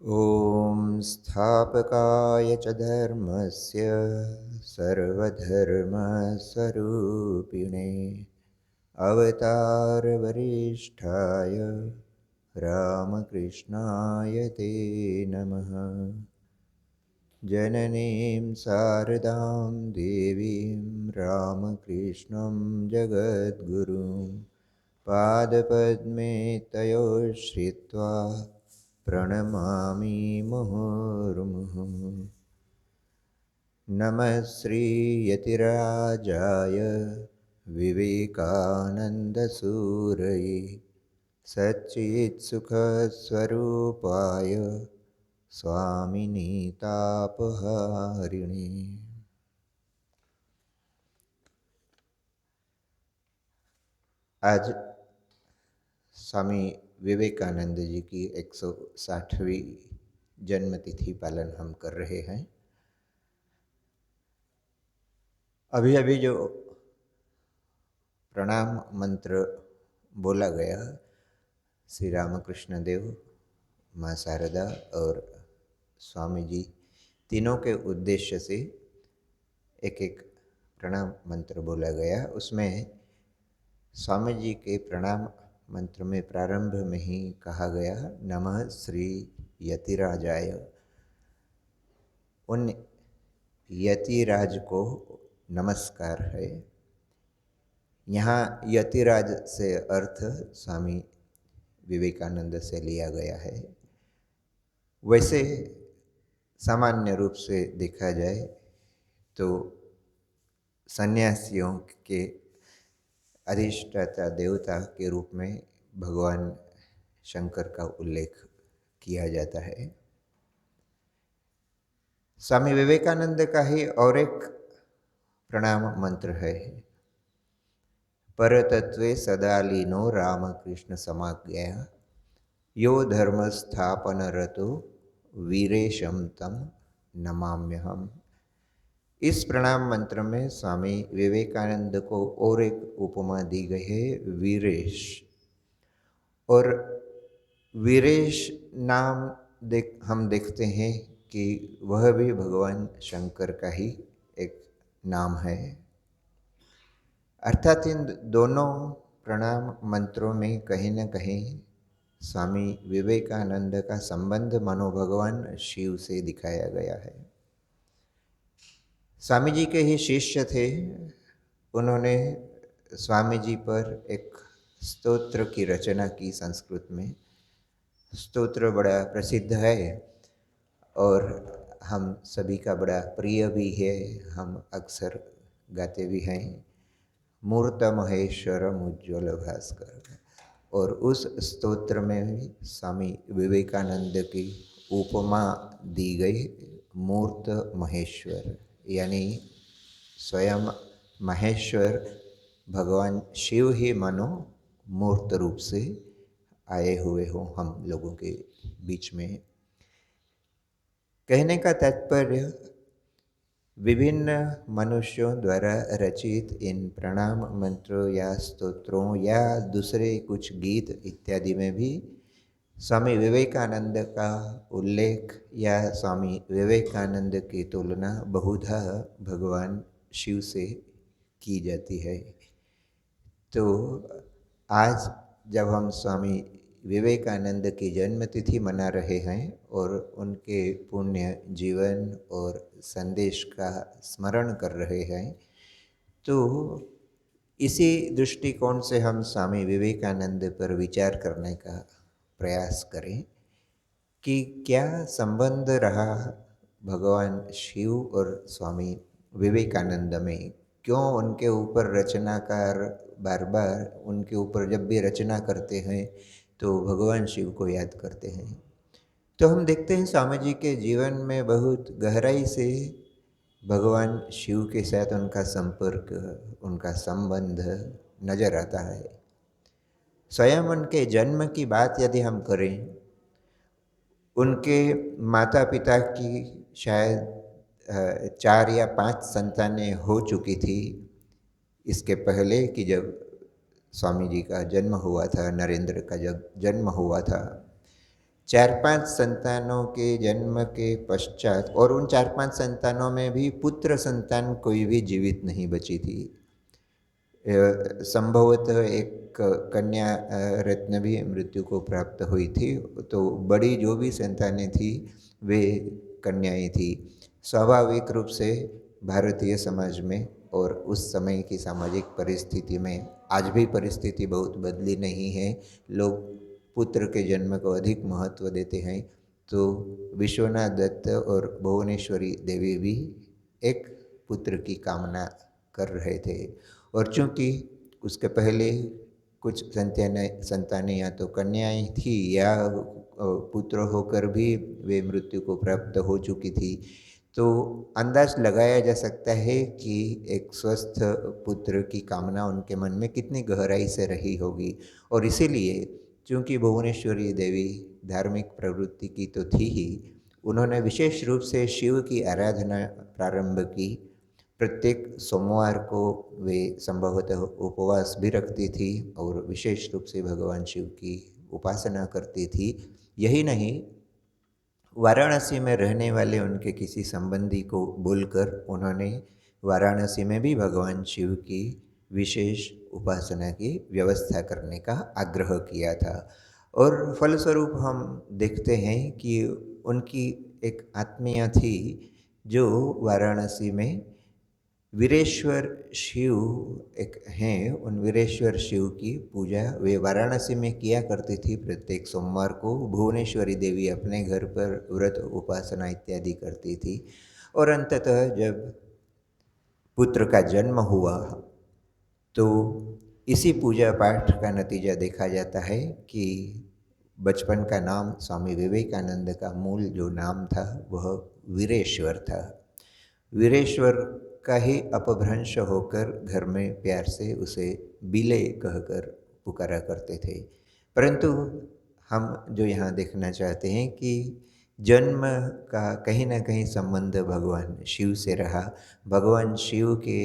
ॐ स्थापकाय च धर्मस्य सर्वधर्मस्वरूपिणे अवतारवरिष्ठाय रामकृष्णाय ते नमः। जननीं शारदां देवीं रामकृष्णं जगद्गुरुं पादपद्मे तयो श्रित्वा प्रणमामि मुहुर्मुहुः। नमः श्रीयतिराजाय विवेकानन्दसूरये सच्चित्सुखस्वरूपाय स्वामिनी तापहारिणे। आज स्वामी विवेकानंद जी की 160वीं जन्मतिथि पालन हम कर रहे हैं। अभी अभी जो प्रणाम मंत्र बोला गया, श्री रामकृष्ण देव, माँ शारदा और स्वामी जी तीनों के उद्देश्य से एक एक प्रणाम मंत्र बोला गया। उसमें स्वामी जी के प्रणाम मंत्र में प्रारंभ में ही कहा गया नमः श्री यतिराजाय। उन यतिराज को नमस्कार है। यहाँ यतिराज से अर्थ स्वामी विवेकानंद से लिया गया है। वैसे सामान्य रूप से देखा जाए तो सन्यासियों के अधिष्ठाता देवता के रूप में भगवान शंकर का उल्लेख किया जाता है। स्वामी विवेकानंद का ही और एक प्रणाम मंत्र है, परतत्वे सदा लीनो रामकृष्ण समाज्ञया यो धर्म स्थापन रतो वीरेशम तम नमाम्यहम्। इस प्रणाम मंत्र में स्वामी विवेकानंद को और एक उपमा दी गई है, वीरेश। और वीरेश नाम हम देखते हैं कि वह भी भगवान शंकर का ही एक नाम है। अर्थात इन दोनों प्रणाम मंत्रों में कहीं न कहीं स्वामी विवेकानंद का संबंध मानो भगवान शिव से दिखाया गया है। स्वामी जी के ही शिष्य थे। उन्होंने स्वामी जी पर एक स्तोत्र की रचना की। संस्कृत में स्तोत्र बड़ा प्रसिद्ध है और हम सभी का बड़ा प्रिय भी है, हम अक्सर गाते भी हैं, मूर्त महेश्वरम उज्ज्वल भास्कर। और उस स्तोत्र में भी स्वामी विवेकानंद की उपमा दी गई, मूर्त महेश्वर, यानी स्वयं महेश्वर भगवान शिव ही मानो मूर्त रूप से आए हुए हो हम लोगों के बीच में। कहने का तात्पर्य, विभिन्न मनुष्यों द्वारा रचित इन प्रणाम मंत्रों या स्तोत्रों या दूसरे कुछ गीत इत्यादि में भी स्वामी विवेकानंद का उल्लेख या स्वामी विवेकानंद की तुलना बहुधा भगवान शिव से की जाती है। तो आज जब हम स्वामी विवेकानंद की जन्मतिथि मना रहे हैं और उनके पुण्य जीवन और संदेश का स्मरण कर रहे हैं, तो इसी दृष्टिकोण से हम स्वामी विवेकानंद पर विचार करने का प्रयास करें कि क्या संबंध रहा भगवान शिव और स्वामी विवेकानंद में। क्यों उनके ऊपर रचनाकार बार बार उनके ऊपर जब भी रचना करते हैं तो भगवान शिव को याद करते हैं। तो हम देखते हैं स्वामी जी के जीवन में बहुत गहराई से भगवान शिव के साथ उनका संपर्क, उनका संबंध नजर आता है। स्वयं उनके जन्म की बात यदि हम करें, उनके माता पिता की शायद 4 या 5 संतानें हो चुकी थी इसके पहले कि जब स्वामी जी का जन्म हुआ था, नरेंद्र का जब जन्म हुआ था। 4-5 संतानों के जन्म के पश्चात, और उन 4-5 संतानों में भी पुत्र संतान कोई भी जीवित नहीं बची थी। संभवतः एक कन्या रत्न भी मृत्यु को प्राप्त हुई थी, तो बड़ी जो भी संतानें थी वे कन्याएं थी। स्वाभाविक रूप से भारतीय समाज में और उस समय की सामाजिक परिस्थिति में, आज भी परिस्थिति बहुत बदली नहीं है, लोग पुत्र के जन्म को अधिक महत्व देते हैं। तो विश्वनाथ दत्त और भुवनेश्वरी देवी भी एक पुत्र की कामना कर रहे थे, और चूंकि उसके पहले कुछ संतानें या तो कन्याएं थी या पुत्र होकर भी वे मृत्यु को प्राप्त हो चुकी थी, तो अंदाज लगाया जा सकता है कि एक स्वस्थ पुत्र की कामना उनके मन में कितनी गहराई से रही होगी। और इसीलिए चूंकि भुवनेश्वरी देवी धार्मिक प्रवृत्ति की तो थी ही, उन्होंने विशेष रूप से शिव की आराधना प्रारंभ की। प्रत्येक सोमवार को वे संभवतः उपवास भी रखती थी और विशेष रूप से भगवान शिव की उपासना करती थी। यही नहीं, वाराणसी में रहने वाले उनके किसी संबंधी को बोलकर उन्होंने वाराणसी में भी भगवान शिव की विशेष उपासना की व्यवस्था करने का आग्रह किया था। और फलस्वरूप हम देखते हैं कि उनकी एक आत्मीय थी जो वाराणसी में वीरेश्वर शिव एक हैं, उन वीरेश्वर शिव की पूजा वे वाराणसी में किया करती थी। प्रत्येक सोमवार को भुवनेश्वरी देवी अपने घर पर व्रत उपासना इत्यादि करती थी। और अंततः जब पुत्र का जन्म हुआ तो इसी पूजा पाठ का नतीजा देखा जाता है कि बचपन का नाम स्वामी विवेकानंद का मूल जो नाम था वह वीरेश्वर था। वीरेश्वर का ही अपभ्रंश होकर घर में प्यार से उसे बिले कहकर पुकारा करते थे। परंतु हम जो यहाँ देखना चाहते हैं कि जन्म का कहीं ना कहीं संबंध भगवान शिव से रहा। भगवान शिव के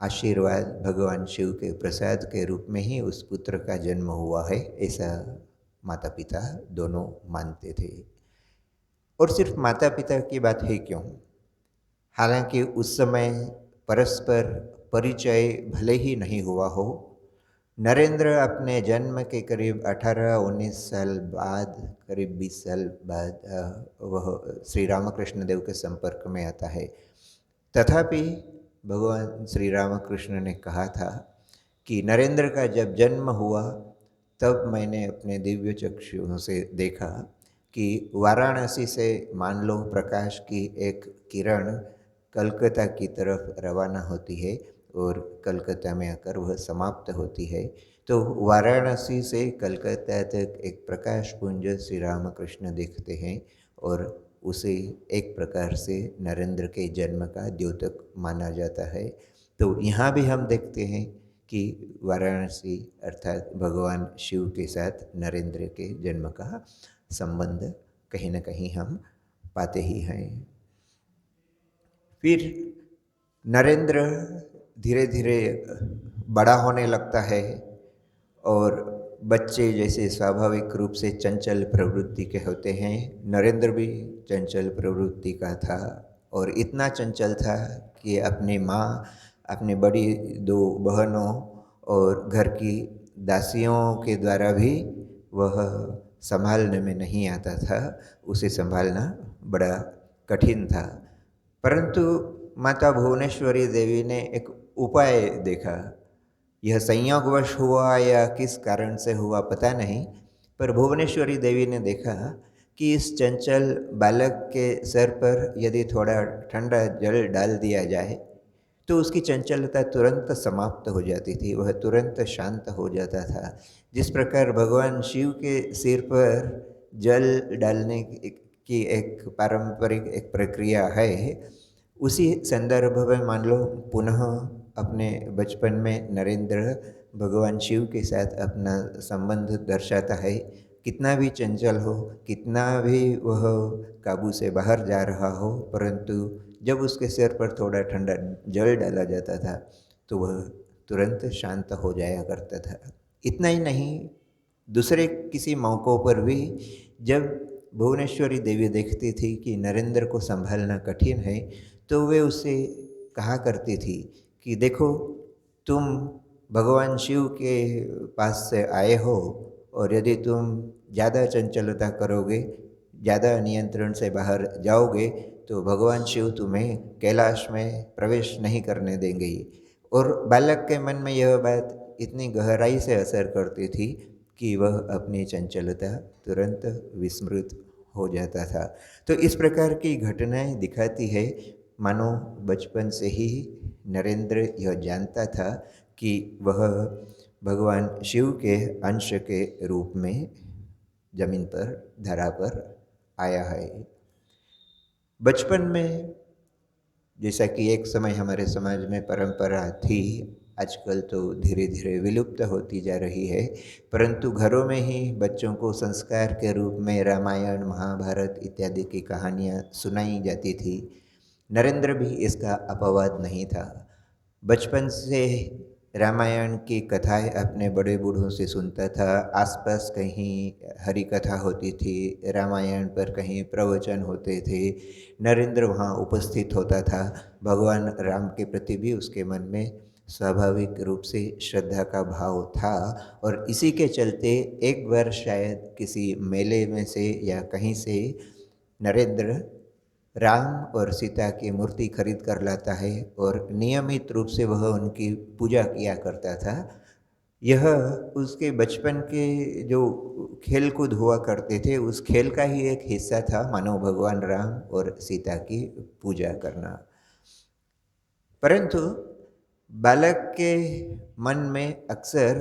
आशीर्वाद, भगवान शिव के प्रसाद के रूप में ही उस पुत्र का जन्म हुआ है, ऐसा माता पिता दोनों मानते थे। और सिर्फ माता पिता की बात है क्यों, हालांकि उस समय परस्पर परिचय भले ही नहीं हुआ हो, नरेंद्र अपने जन्म के करीब 18-19 साल बाद, करीब 20 साल बाद वह श्री रामकृष्ण देव के संपर्क में आता है। तथापि भगवान श्री रामकृष्ण ने कहा था कि नरेंद्र का जब जन्म हुआ तब मैंने अपने दिव्य चक्षुओं से देखा कि वाराणसी से मान लो प्रकाश की एक किरण कलकत्ता की तरफ रवाना होती है और कलकत्ता में आकर वह समाप्त होती है। तो वाराणसी से कलकत्ता तक एक प्रकाश पुंज श्री रामकृष्ण देखते हैं और उसे एक प्रकार से नरेंद्र के जन्म का द्योतक माना जाता है। तो यहाँ भी हम देखते हैं कि वाराणसी अर्थात भगवान शिव के साथ नरेंद्र के जन्म का संबंध कहीं न कहीं हम पाते ही हैं। फिर नरेंद्र धीरे धीरे बड़ा होने लगता है और बच्चे जैसे स्वाभाविक रूप से चंचल प्रवृत्ति के होते हैं, नरेंद्र भी चंचल प्रवृत्ति का था। और इतना चंचल था कि अपनी माँ, अपनी बड़ी 2 बहनों और घर की दासियों के द्वारा भी वह संभालने में नहीं आता था, उसे संभालना बड़ा कठिन था। परंतु माता भुवनेश्वरी देवी ने एक उपाय देखा। यह संयोगवश हुआ या किस कारण से हुआ पता नहीं, पर भुवनेश्वरी देवी ने देखा कि इस चंचल बालक के सर पर यदि थोड़ा ठंडा जल डाल दिया जाए तो उसकी चंचलता तुरंत समाप्त हो जाती थी, वह तुरंत शांत हो जाता था। जिस प्रकार भगवान शिव के सिर पर जल डालने की एक पारंपरिक एक प्रक्रिया है, उसी संदर्भ में मान लो पुनः अपने बचपन में नरेंद्र भगवान शिव के साथ अपना संबंध दर्शाता है। कितना भी चंचल हो, कितना भी वह काबू से बाहर जा रहा हो, परंतु जब उसके सिर पर थोड़ा ठंडा जल डाला जाता था तो वह तुरंत शांत हो जाया करता था। इतना ही नहीं, दूसरे किसी मौक़ों पर भी जब भुवनेश्वरी देवी देखती थी कि नरेंद्र को संभालना कठिन है, तो वे उससे कहा करती थी कि देखो, तुम भगवान शिव के पास से आए हो, और यदि तुम ज़्यादा चंचलता करोगे, ज़्यादा नियंत्रण से बाहर जाओगे, तो भगवान शिव तुम्हें कैलाश में प्रवेश नहीं करने देंगे। और बालक के मन में यह बात इतनी गहराई से असर करती थी कि वह अपनी चंचलता तुरंत विस्मृत हो जाता था। तो इस प्रकार की घटनाएं दिखाती है, मानो बचपन से ही नरेंद्र यह जानता था कि वह भगवान शिव के अंश के रूप में जमीन पर, धरा पर आया है। बचपन में, जैसा कि एक समय हमारे समाज में परंपरा थी, आजकल तो धीरे धीरे विलुप्त होती जा रही है, परंतु घरों में ही बच्चों को संस्कार के रूप में रामायण, महाभारत इत्यादि की कहानियाँ सुनाई जाती थी। नरेंद्र भी इसका अपवाद नहीं था। बचपन से रामायण की कथाएं अपने बड़े बूढ़ों से सुनता था। आसपास कहीं हरि कथा होती थी, रामायण पर कहीं प्रवचन होते थे, नरेंद्र वहाँ उपस्थित होता था। भगवान राम के प्रति भी उसके मन में स्वाभाविक रूप से श्रद्धा का भाव था, और इसी के चलते एक बार शायद किसी मेले में से या कहीं से नरेंद्र राम और सीता की मूर्ति खरीद कर लाता है, और नियमित रूप से वह उनकी पूजा किया करता था। यह उसके बचपन के जो खेल कूद हुआ करते थे, उस खेल का ही एक हिस्सा था, मानो भगवान राम और सीता की पूजा करना। परंतु बालक के मन में अक्सर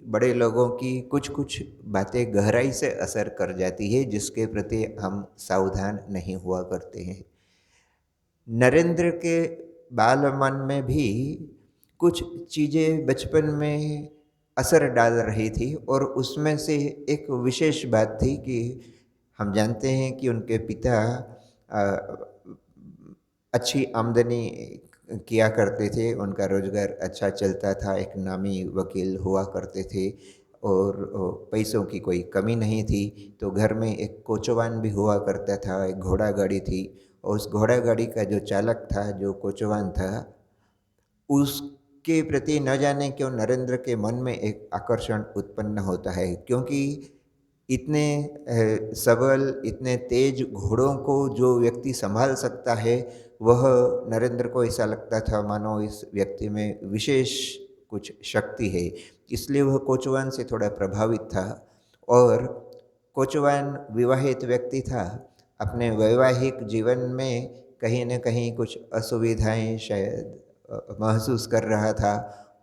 बड़े लोगों की कुछ कुछ बातें गहराई से असर कर जाती है, जिसके प्रति हम सावधान नहीं हुआ करते हैं। नरेंद्र के बाल मन में भी कुछ चीज़ें बचपन में असर डाल रही थी, और उसमें से एक विशेष बात थी कि हम जानते हैं कि उनके पिता अच्छी आमदनी किया करते थे, उनका रोजगार अच्छा चलता था, एक नामी वकील हुआ करते थे, और पैसों की कोई कमी नहीं थी। तो घर में एक कोचवान भी हुआ करता था, एक घोड़ा गाड़ी थी, और उस घोड़ा गाड़ी का जो चालक था, जो कोचवान था, उसके प्रति न जाने क्यों नरेंद्र के मन में एक आकर्षण उत्पन्न होता है, क्योंकि इतने सबल, इतने तेज घोड़ों को जो व्यक्ति संभाल सकता है, वह नरेंद्र को ऐसा लगता था मानो इस व्यक्ति में विशेष कुछ शक्ति है। इसलिए वह कोचवान से थोड़ा प्रभावित था, और कोचवान विवाहित व्यक्ति था। अपने वैवाहिक जीवन में कहीं न कहीं कुछ असुविधाएं शायद महसूस कर रहा था,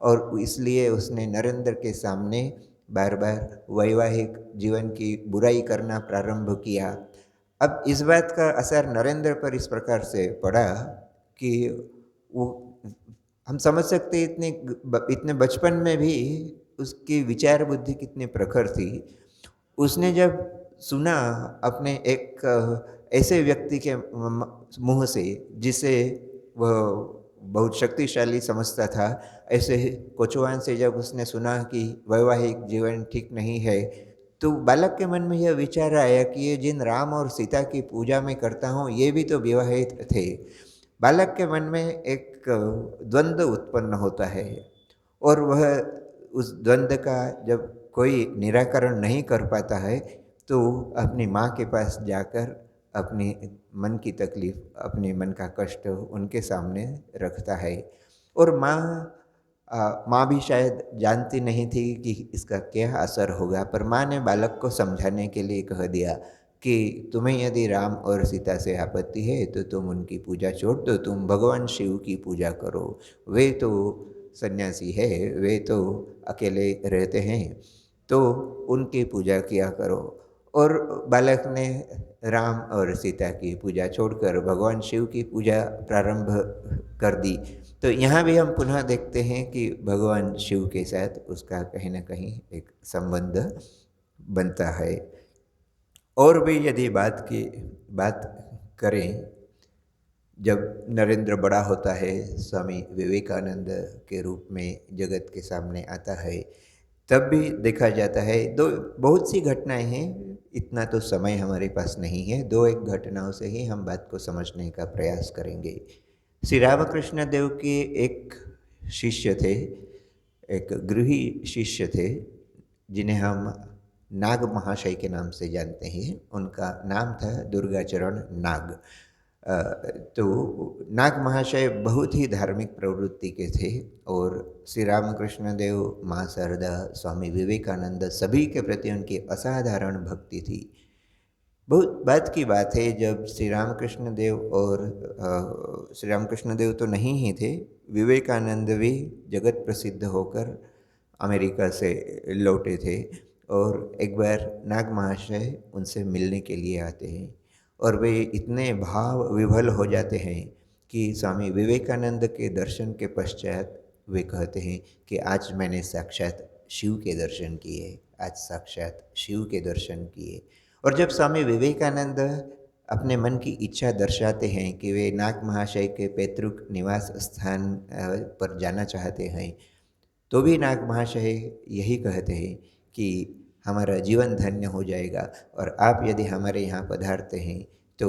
और इसलिए उसने नरेंद्र के सामने बार बार वैवाहिक जीवन की बुराई करना प्रारंभ किया। अब इस बात का असर नरेंद्र पर इस प्रकार से पड़ा कि वो, हम समझ सकते इतने बचपन में भी उसकी विचार बुद्धि कितनी प्रखर थी। उसने जब सुना अपने एक ऐसे व्यक्ति के मुँह से, जिसे वह बहुत शक्तिशाली समझता था, ऐसे कोचवान से जब उसने सुना कि वैवाहिक जीवन ठीक नहीं है, तो बालक के मन में यह विचार आया कि ये जिन राम और सीता की पूजा में करता हूँ, ये भी तो विवाहित थे। बालक के मन में एक द्वंद्व उत्पन्न होता है, और वह उस द्वंद्व का जब कोई निराकरण नहीं कर पाता है, तो अपनी माँ के पास जाकर अपनी मन की तकलीफ़, अपने मन का कष्ट उनके सामने रखता है। और माँ भी शायद जानती नहीं थी कि इसका क्या असर होगा, पर माँ ने बालक को समझाने के लिए कह दिया कि तुम्हें यदि राम और सीता से आपत्ति है, तो तुम उनकी पूजा छोड़ दो, तुम भगवान शिव की पूजा करो। वे तो सन्यासी है, वे तो अकेले रहते हैं, तो उनकी पूजा किया करो। और बालक ने राम और सीता की पूजा छोड़कर भगवान शिव की पूजा प्रारंभ कर दी। तो यहाँ भी हम पुनः देखते हैं कि भगवान शिव के साथ उसका कहीं न कहीं एक संबंध बनता है। और भी यदि बात करें, जब नरेंद्र बड़ा होता है, स्वामी विवेकानंद के रूप में जगत के सामने आता है, तब भी देखा जाता है दो बहुत सी घटनाएँ हैं, इतना तो समय हमारे पास नहीं है, 2-1 घटनाओं से ही हम बात को समझने का प्रयास करेंगे। श्री रामकृष्ण देव के एक शिष्य थे, एक गृही शिष्य थे, जिन्हें हम नाग महाशय के नाम से जानते हैं। उनका नाम था दुर्गाचरण नाग। अ, तो नाग महाशय बहुत ही धार्मिक प्रवृत्ति के थे और श्री रामकृष्ण देव, माँ शारदा, स्वामी विवेकानंद सभी के प्रति उनकी असाधारण भक्ति थी। बहुत बाद की बात है जब श्री रामकृष्ण देव और श्री रामकृष्ण देव तो नहीं ही थे, विवेकानंद भी जगत प्रसिद्ध होकर अमेरिका से लौटे थे और एक बार नाग महाशय उनसे मिलने के लिए आते हैं और वे इतने भाव विभल हो जाते हैं कि स्वामी विवेकानंद के दर्शन के पश्चात वे कहते हैं कि आज मैंने साक्षात शिव के दर्शन किए, आज साक्षात शिव के दर्शन किए। और जब स्वामी विवेकानंद अपने मन की इच्छा दर्शाते हैं कि वे नाग महाशय के पैतृक निवास स्थान पर जाना चाहते हैं, तो भी नाग महाशय यही कहते हैं कि हमारा जीवन धन्य हो जाएगा और आप यदि हमारे यहाँ पधारते हैं तो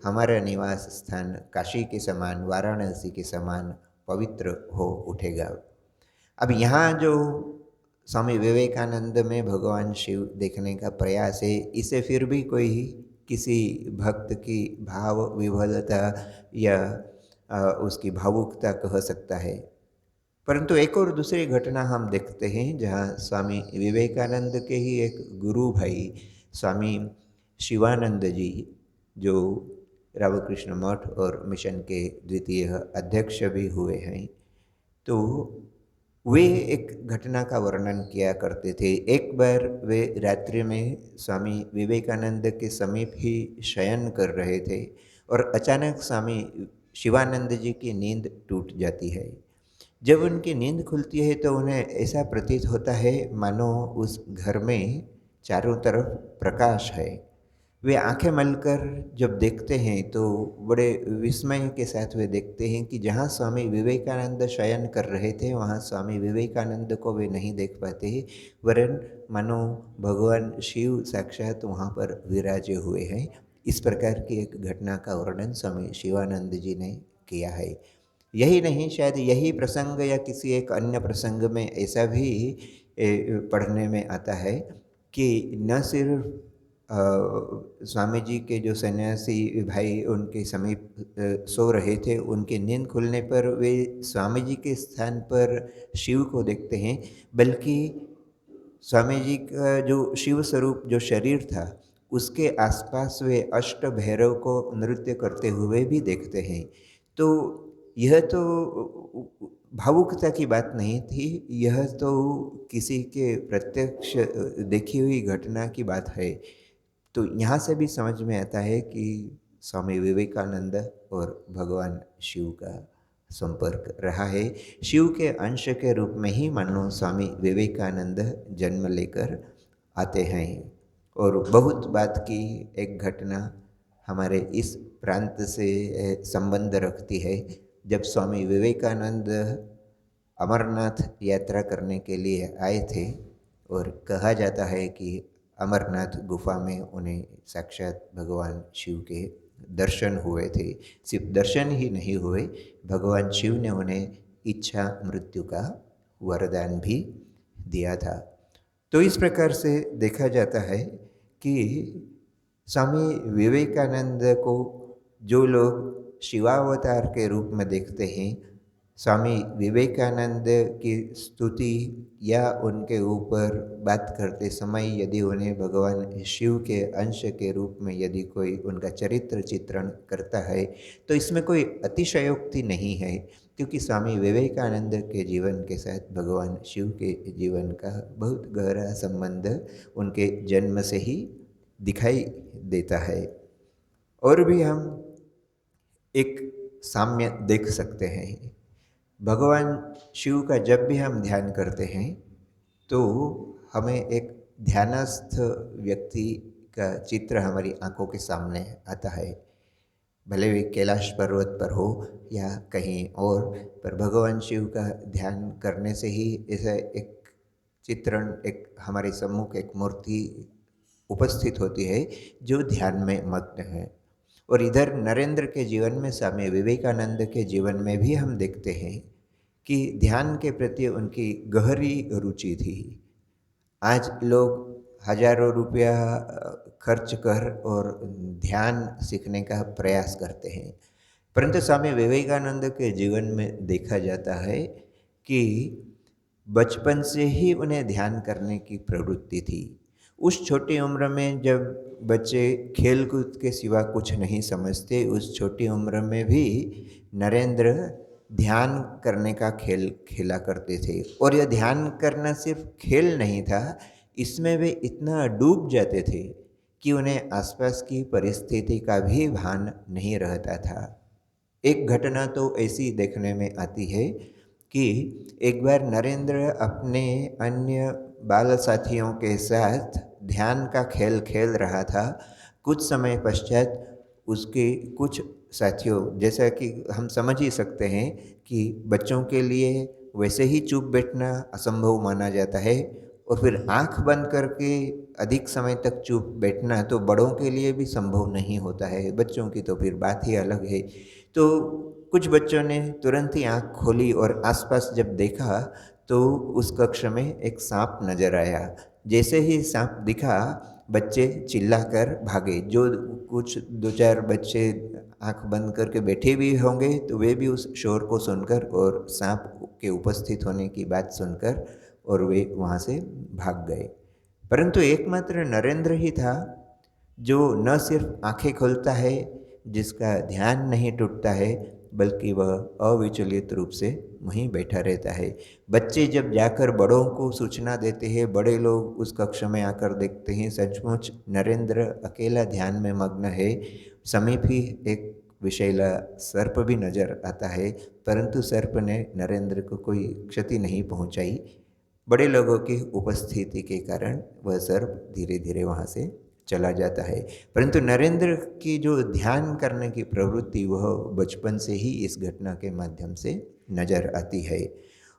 हमारा निवास स्थान काशी के समान, वाराणसी के समान पवित्र हो उठेगा। अब यहाँ जो स्वामी विवेकानंद में भगवान शिव देखने का प्रयास है, इसे फिर भी कोई किसी भक्त की भाव विभलता या उसकी भावुकता कह सकता है। परंतु एक और दूसरी घटना हम देखते हैं जहाँ स्वामी विवेकानंद के ही एक गुरु भाई स्वामी शिवानंद जी, जो रामकृष्ण मठ और मिशन के द्वितीय अध्यक्ष भी हुए हैं, तो वे एक घटना का वर्णन किया करते थे। एक बार वे रात्रि में स्वामी विवेकानंद के समीप ही शयन कर रहे थे और अचानक स्वामी शिवानंद जी की नींद टूट जाती है। जब उनकी नींद खुलती है तो उन्हें ऐसा प्रतीत होता है मानो उस घर में चारों तरफ प्रकाश है। वे आंखें मलकर जब देखते हैं तो बड़े विस्मय के साथ वे देखते हैं कि जहाँ स्वामी विवेकानंद शयन कर रहे थे वहाँ स्वामी विवेकानंद को वे नहीं देख पाते हैं, वरन मानो भगवान शिव साक्षात वहाँ पर विराजे हुए हैं। इस प्रकार की एक घटना का वर्णन स्वामी शिवानंद जी ने किया है। यही नहीं, शायद यही प्रसंग या किसी एक अन्य प्रसंग में ऐसा भी पढ़ने में आता है कि न सिर्फ स्वामी जी के जो सन्यासी भाई उनके समीप सो रहे थे, उनकी नींद खुलने पर वे स्वामी जी के स्थान पर शिव को देखते हैं, बल्कि स्वामी जी का जो शिव स्वरूप जो शरीर था, उसके आसपास वे अष्ट भैरव को नृत्य करते हुए भी देखते हैं। तो यह तो भावुकता की बात नहीं थी, यह तो किसी के प्रत्यक्ष देखी हुई घटना की बात है। तो यहाँ से भी समझ में आता है कि स्वामी विवेकानंद और भगवान शिव का संपर्क रहा है। शिव के अंश के रूप में ही मानो स्वामी विवेकानंद जन्म लेकर आते हैं। और बहुत बात की एक घटना हमारे इस प्रांत से संबंध रखती है। जब स्वामी विवेकानंद अमरनाथ यात्रा करने के लिए आए थे और कहा जाता है कि अमरनाथ गुफा में उन्हें साक्षात भगवान शिव के दर्शन हुए थे। सिर्फ दर्शन ही नहीं हुए, भगवान शिव ने उन्हें इच्छा मृत्यु का वरदान भी दिया था। तो इस प्रकार से देखा जाता है कि स्वामी विवेकानंद को जो लोग शिवावतार के रूप में देखते हैं, स्वामी विवेकानंद की स्तुति या उनके ऊपर बात करते समय यदि उन्हें भगवान शिव के अंश के रूप में यदि कोई उनका चरित्र चित्रण करता है, तो इसमें कोई अतिशयोक्ति नहीं है, क्योंकि स्वामी विवेकानंद के जीवन के साथ भगवान शिव के जीवन का बहुत गहरा संबंध उनके जन्म से ही दिखाई देता है। और भी हम एक साम्य देख सकते हैं। भगवान शिव का जब भी हम ध्यान करते हैं तो हमें एक ध्यानस्थ व्यक्ति का चित्र हमारी आंखों के सामने आता है, भले वे कैलाश पर्वत पर हो या कहीं और, पर भगवान शिव का ध्यान करने से ही ऐसा एक चित्रण, एक हमारे सम्मुख एक मूर्ति उपस्थित होती है जो ध्यान में मग्न है। और इधर नरेंद्र के जीवन में, स्वामी विवेकानंद के जीवन में भी हम देखते हैं कि ध्यान के प्रति उनकी गहरी रुचि थी। आज लोग हजारों रुपया खर्च कर और ध्यान सीखने का प्रयास करते हैं, परंतु स्वामी विवेकानंद के जीवन में देखा जाता है कि बचपन से ही उन्हें ध्यान करने की प्रवृत्ति थी। उस छोटी उम्र में जब बच्चे खेल कूद के सिवा कुछ नहीं समझते, उस छोटी उम्र में भी नरेंद्र ध्यान करने का खेल खेला करते थे। और यह ध्यान करना सिर्फ खेल नहीं था, इसमें वे इतना डूब जाते थे कि उन्हें आसपास की परिस्थिति का भी भान नहीं रहता था। एक घटना तो ऐसी देखने में आती है कि एक बार नरेंद्र अपने अन्य बाल साथियों के साथ ध्यान का खेल खेल रहा था। कुछ समय पश्चात उसके कुछ साथियों, जैसा कि हम समझ ही सकते हैं कि बच्चों के लिए वैसे ही चुप बैठना असंभव माना जाता है, और फिर आंख बंद करके अधिक समय तक चुप बैठना तो बड़ों के लिए भी संभव नहीं होता है, बच्चों की तो फिर बात ही अलग है। तो कुछ बच्चों ने तुरंत ही आंख खोली और आसपास जब देखा तो उस कक्ष में एक सांप नजर आया। जैसे ही सांप दिखा, बच्चे चिल्लाकर भागे। जो कुछ दो चार बच्चे आंख बंद करके बैठे भी होंगे तो वे भी उस शोर को सुनकर और सांप के उपस्थित होने की बात सुनकर और वे वहाँ से भाग गए। परंतु एकमात्र नरेंद्र ही था जो न सिर्फ आंखें खोलता है, जिसका ध्यान नहीं टूटता है, बल्कि वह अविचलित रूप से वहीं बैठा रहता है। बच्चे जब जाकर बड़ों को सूचना देते हैं, बड़े लोग उस कक्ष में आकर देखते हैं, सचमुच नरेंद्र अकेला ध्यान में मग्न है। समीप ही एक विषैला सर्प भी नजर आता है, परंतु सर्प ने नरेंद्र को कोई क्षति नहीं पहुंचाई। बड़े लोगों की उपस्थिति के कारण वह सर्प धीरे धीरे वहाँ से चला जाता है। परंतु नरेंद्र की जो ध्यान करने की प्रवृत्ति, वह बचपन से ही इस घटना के माध्यम से नजर आती है।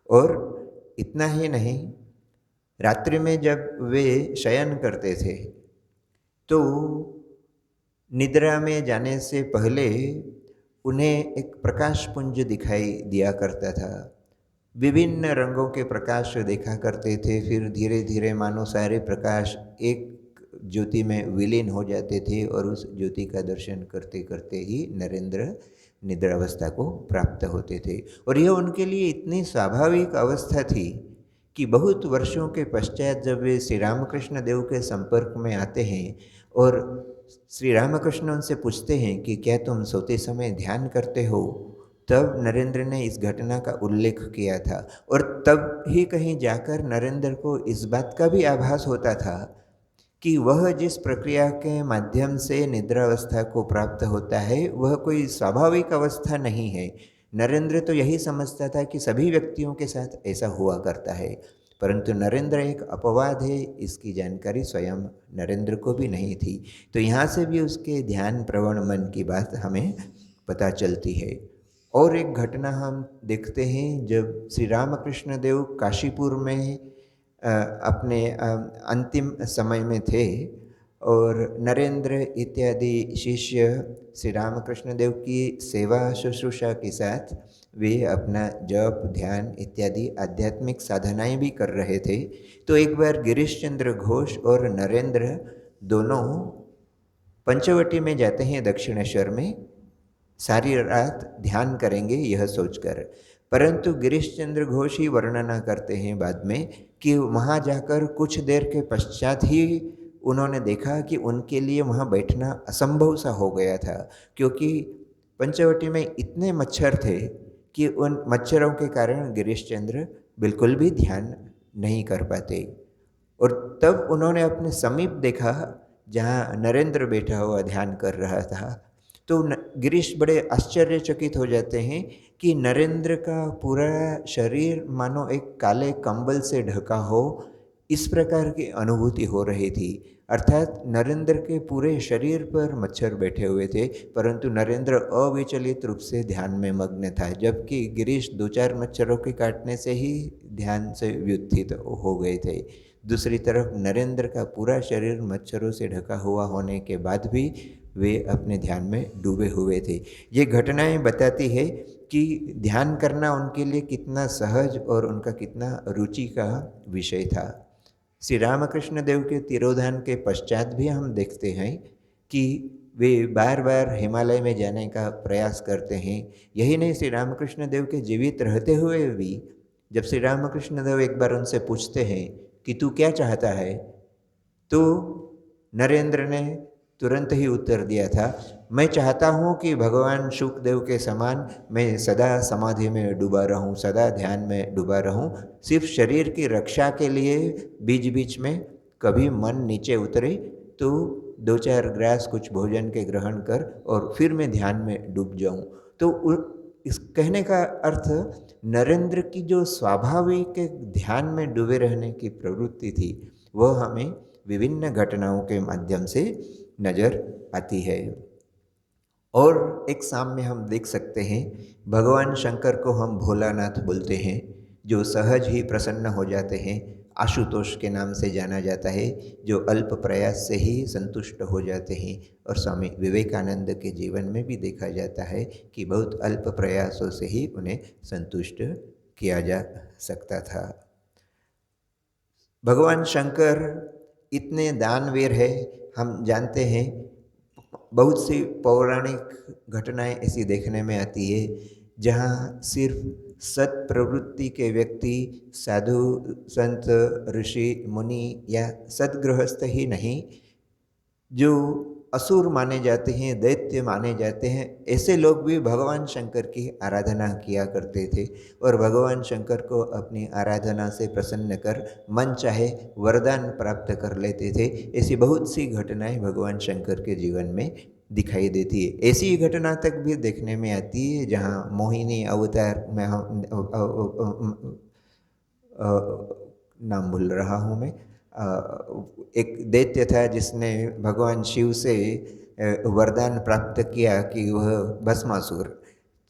और इतना ही नहीं, रात्रि में जब वे शयन करते थे तो निद्रा में जाने से पहले उन्हें एक प्रकाश पुंज दिखाई दिया करता था। विभिन्न रंगों के प्रकाश देखा करते थे, फिर धीरे धीरे मानो सारे प्रकाश एक ज्योति में विलीन हो जाते थे और उस ज्योति का दर्शन करते करते ही नरेंद्र निद्रावस्था को प्राप्त होते थे। और यह उनके लिए इतनी स्वाभाविक अवस्था थी कि बहुत वर्षों के पश्चात जब वे श्री रामकृष्ण देव के संपर्क में आते हैं और श्री रामकृष्ण उनसे पूछते हैं कि क्या तुम सोते समय ध्यान करते हो, तब नरेंद्र ने इस घटना का उल्लेख किया था। और तब ही कहीं जाकर नरेंद्र को इस बात का भी आभास होता था कि वह जिस प्रक्रिया के माध्यम से निद्रावस्था को प्राप्त होता है, वह कोई स्वाभाविक अवस्था नहीं है। नरेंद्र तो यही समझता था कि सभी व्यक्तियों के साथ ऐसा हुआ करता है, परंतु नरेंद्र एक अपवाद है, इसकी जानकारी स्वयं नरेंद्र को भी नहीं थी। तो यहाँ से भी उसके ध्यान प्रवण मन की बात हमें पता चलती है। और एक घटना हम देखते हैं, जब श्री रामकृष्ण देव काशीपुर में अपने अंतिम समय में थे और नरेंद्र इत्यादि शिष्य श्री रामकृष्ण देव की सेवा शुश्रूषा के साथ वे अपना जप ध्यान इत्यादि आध्यात्मिक साधनाएं भी कर रहे थे। तो एक बार गिरीश चंद्र घोष और नरेंद्र दोनों पंचवटी में जाते हैं, दक्षिणेश्वर में सारी रात ध्यान करेंगे यह सोचकर। परंतु गिरीश चंद्र घोष ही वर्णना करते हैं बाद में कि वहाँ जाकर कुछ देर के पश्चात ही उन्होंने देखा कि उनके लिए वहाँ बैठना असंभव सा हो गया था, क्योंकि पंचवटी में इतने मच्छर थे कि उन मच्छरों के कारण गिरीश चंद्र बिल्कुल भी ध्यान नहीं कर पाते। और तब उन्होंने अपने समीप देखा जहाँ नरेंद्र बैठा हुआ ध्यान कर रहा था। तो गिरीश बड़े आश्चर्यचकित हो जाते हैं कि नरेंद्र का पूरा शरीर मानो एक काले कंबल से ढका हो, इस प्रकार की अनुभूति हो रही थी। अर्थात नरेंद्र के पूरे शरीर पर मच्छर बैठे हुए थे, परंतु नरेंद्र अविचलित रूप से ध्यान में मग्न था, जबकि गिरीश दो चार मच्छरों के काटने से ही ध्यान से व्युत्थित हो गए थे। दूसरी तरफ नरेंद्र का पूरा शरीर मच्छरों से ढका हुआ होने के बाद भी वे अपने ध्यान में डूबे हुए थे। ये घटनाएं बताती है कि ध्यान करना उनके लिए कितना सहज और उनका कितना रुचि का विषय था। श्री रामकृष्ण देव के तिरोधान के पश्चात भी हम देखते हैं कि वे बार बार हिमालय में जाने का प्रयास करते हैं। यही नहीं, श्री रामकृष्ण देव के जीवित रहते हुए भी जब श्री रामकृष्ण देव एक बार उनसे पूछते हैं कि तू क्या चाहता है, तो नरेंद्र ने तुरंत ही उत्तर दिया था, मैं चाहता हूँ कि भगवान शुकदेव के समान मैं सदा समाधि में डूबा रहूँ, सदा ध्यान में डूबा रहूँ। सिर्फ शरीर की रक्षा के लिए बीच बीच में कभी मन नीचे उतरे तो दो चार ग्रास कुछ भोजन के ग्रहण कर और फिर मैं ध्यान में डूब जाऊँ। तो इस कहने का अर्थ नरेंद्र की जो स्वाभाविक ध्यान में डूबे रहने की प्रवृत्ति थी वह हमें विभिन्न घटनाओं के माध्यम से नजर आती है। और एक साम्य हम देख सकते हैं, भगवान शंकर को हम भोलानाथ बोलते हैं, जो सहज ही प्रसन्न हो जाते हैं। आशुतोष के नाम से जाना जाता है, जो अल्प प्रयास से ही संतुष्ट हो जाते हैं। और स्वामी विवेकानंद के जीवन में भी देखा जाता है कि बहुत अल्प प्रयासों से ही उन्हें संतुष्ट किया जा सकता था। भगवान शंकर इतने दानवीर है, हम जानते हैं। बहुत सी पौराणिक घटनाएं ऐसी देखने में आती है जहाँ सिर्फ सत प्रवृत्ति के व्यक्ति, साधु संत ऋषि मुनि या सदगृहस्थ ही नहीं, जो असुर माने जाते हैं, दैत्य माने जाते हैं, ऐसे लोग भी भगवान शंकर की आराधना किया करते थे और भगवान शंकर को अपनी आराधना से प्रसन्न कर मन चाहे वरदान प्राप्त कर लेते थे। ऐसी बहुत सी घटनाएं भगवान शंकर के जीवन में दिखाई देती है। ऐसी घटना तक भी देखने में आती है जहाँ मोहिनी अवतार में नाम भूल रहा हूँ मैं, एक दैत्य था जिसने भगवान शिव से वरदान प्राप्त किया कि वह भस्मासुर,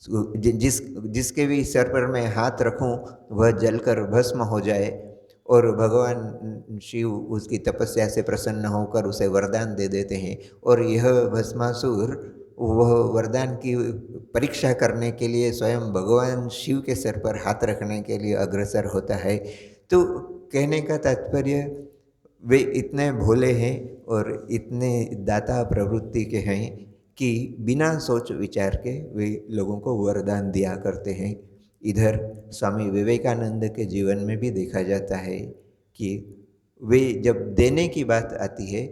जिसके भी सर पर मैं हाथ रखूं वह जलकर भस्म हो जाए, और भगवान शिव उसकी तपस्या से प्रसन्न होकर उसे वरदान दे देते हैं। और यह भस्मासुर वह वरदान की परीक्षा करने के लिए स्वयं भगवान शिव के सर पर हाथ रखने के लिए अग्रसर होता है। तो कहने का तात्पर्य, वे इतने भोले हैं और इतने दाता प्रवृत्ति के हैं कि बिना सोच विचार के वे लोगों को वरदान दिया करते हैं। इधर स्वामी विवेकानंद के जीवन में भी देखा जाता है कि वे जब देने की बात आती है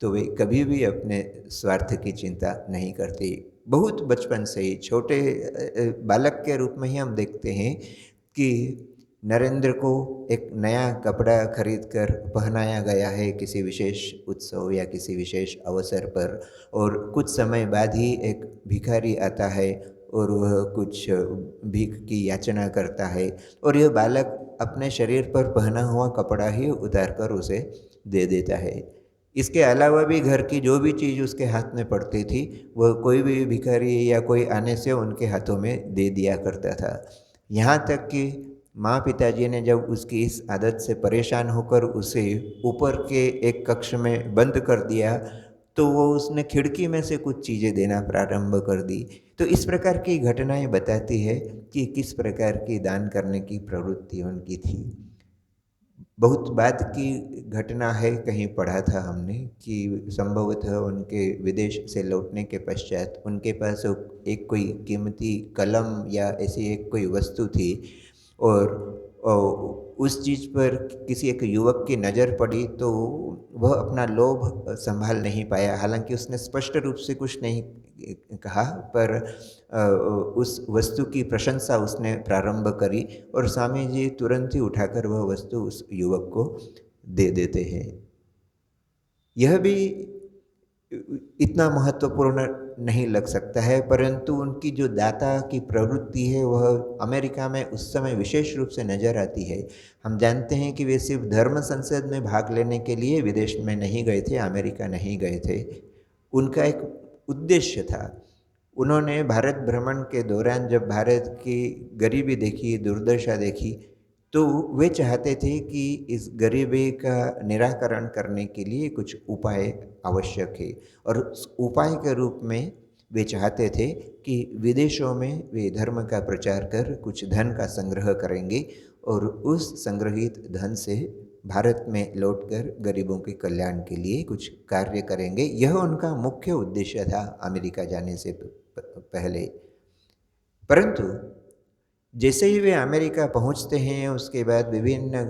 तो वे कभी भी अपने स्वार्थ की चिंता नहीं करते। बहुत बचपन से ही, छोटे बालक के रूप में ही हम देखते हैं कि नरेंद्र को एक नया कपड़ा खरीदकर पहनाया गया है किसी विशेष उत्सव या किसी विशेष अवसर पर, और कुछ समय बाद ही एक भिखारी आता है और वह कुछ भीख की याचना करता है, और यह बालक अपने शरीर पर पहना हुआ कपड़ा ही उतार कर उसे दे देता है। इसके अलावा भी घर की जो भी चीज़ उसके हाथ में पड़ती थी वह कोई भी भिखारी या कोई आने से उनके हाथों में दे दिया करता था। यहाँ तक कि माँ पिताजी ने जब उसकी इस आदत से परेशान होकर उसे ऊपर के एक कक्ष में बंद कर दिया तो वो उसने खिड़की में से कुछ चीज़ें देना प्रारंभ कर दी। तो इस प्रकार की घटनाएं बताती है कि किस प्रकार की दान करने की प्रवृत्ति उनकी थी। बहुत बाद की घटना है, कहीं पढ़ा था हमने कि संभवतः उनके विदेश से लौटने के पश्चात उनके पास एक कोई कीमती कलम या ऐसी एक कोई वस्तु थी, और उस चीज़ पर किसी एक युवक की नज़र पड़ी तो वह अपना लोभ संभाल नहीं पाया। हालांकि उसने स्पष्ट रूप से कुछ नहीं कहा, पर उस वस्तु की प्रशंसा उसने प्रारंभ करी और स्वामी जी तुरंत ही उठाकर वह वस्तु उस युवक को दे देते हैं। यह भी इतना महत्वपूर्ण नहीं लग सकता है, परंतु उनकी जो दाता की प्रवृत्ति है वह अमेरिका में उस समय विशेष रूप से नज़र आती है। हम जानते हैं कि वे सिर्फ धर्म संसद में भाग लेने के लिए विदेश में नहीं गए थे, अमेरिका नहीं गए थे। उनका एक उद्देश्य था। उन्होंने भारत भ्रमण के दौरान जब भारत की गरीबी देखी, दुर्दशा देखी, तो वे चाहते थे कि इस गरीबी का निराकरण करने के लिए कुछ उपाय आवश्यक है, और उस उपाय के रूप में वे चाहते थे कि विदेशों में वे धर्म का प्रचार कर कुछ धन का संग्रह करेंगे और उस संग्रहित धन से भारत में लौटकर गरीबों के कल्याण के लिए कुछ कार्य करेंगे। यह उनका मुख्य उद्देश्य था अमेरिका जाने से पहले। परंतु जैसे ही वे अमेरिका पहुंचते हैं, उसके बाद विभिन्न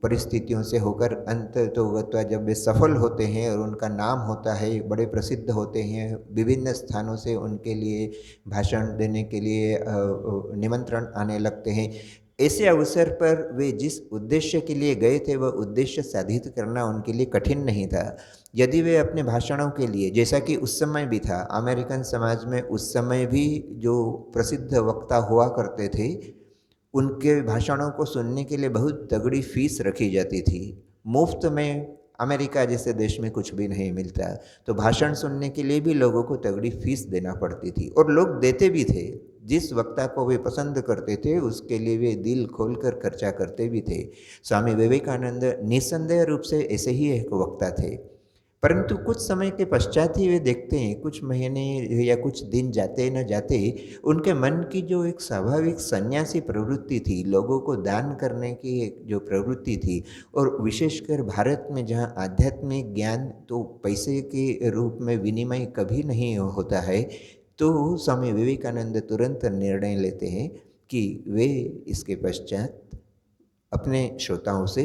परिस्थितियों से होकर अंततोगत्वा जब वे सफल होते हैं और उनका नाम होता है, बड़े प्रसिद्ध होते हैं, विभिन्न स्थानों से उनके लिए भाषण देने के लिए निमंत्रण आने लगते हैं। ऐसे अवसर पर वे जिस उद्देश्य के लिए गए थे वह उद्देश्य साधित करना उनके लिए कठिन नहीं था। यदि वे अपने भाषणों के लिए, जैसा कि उस समय भी था, अमेरिकन समाज में उस समय भी जो प्रसिद्ध वक्ता हुआ करते थे, उनके भाषणों को सुनने के लिए बहुत तगड़ी फीस रखी जाती थी। मुफ्त में अमेरिका जैसे देश में कुछ भी नहीं मिलता, तो भाषण सुनने के लिए भी लोगों को तगड़ी फीस देना पड़ती थी, और लोग देते भी थे। जिस वक्ता को वे पसंद करते थे उसके लिए वे दिल खोलकर खर्चा करते भी थे। स्वामी विवेकानंद निस्संदेह रूप से ऐसे ही एक वक्ता थे। परंतु कुछ समय के पश्चात ही वे देखते हैं, कुछ महीने या कुछ दिन जाते न जाते उनके मन की जो एक स्वाभाविक सन्यासी प्रवृत्ति थी, लोगों को दान करने की एक जो प्रवृत्ति थी, और विशेषकर भारत में जहाँ आध्यात्मिक ज्ञान तो पैसे के रूप में विनिमय कभी नहीं होता है, तो स्वामी विवेकानंद तुरंत निर्णय लेते हैं कि वे इसके पश्चात अपने श्रोताओं से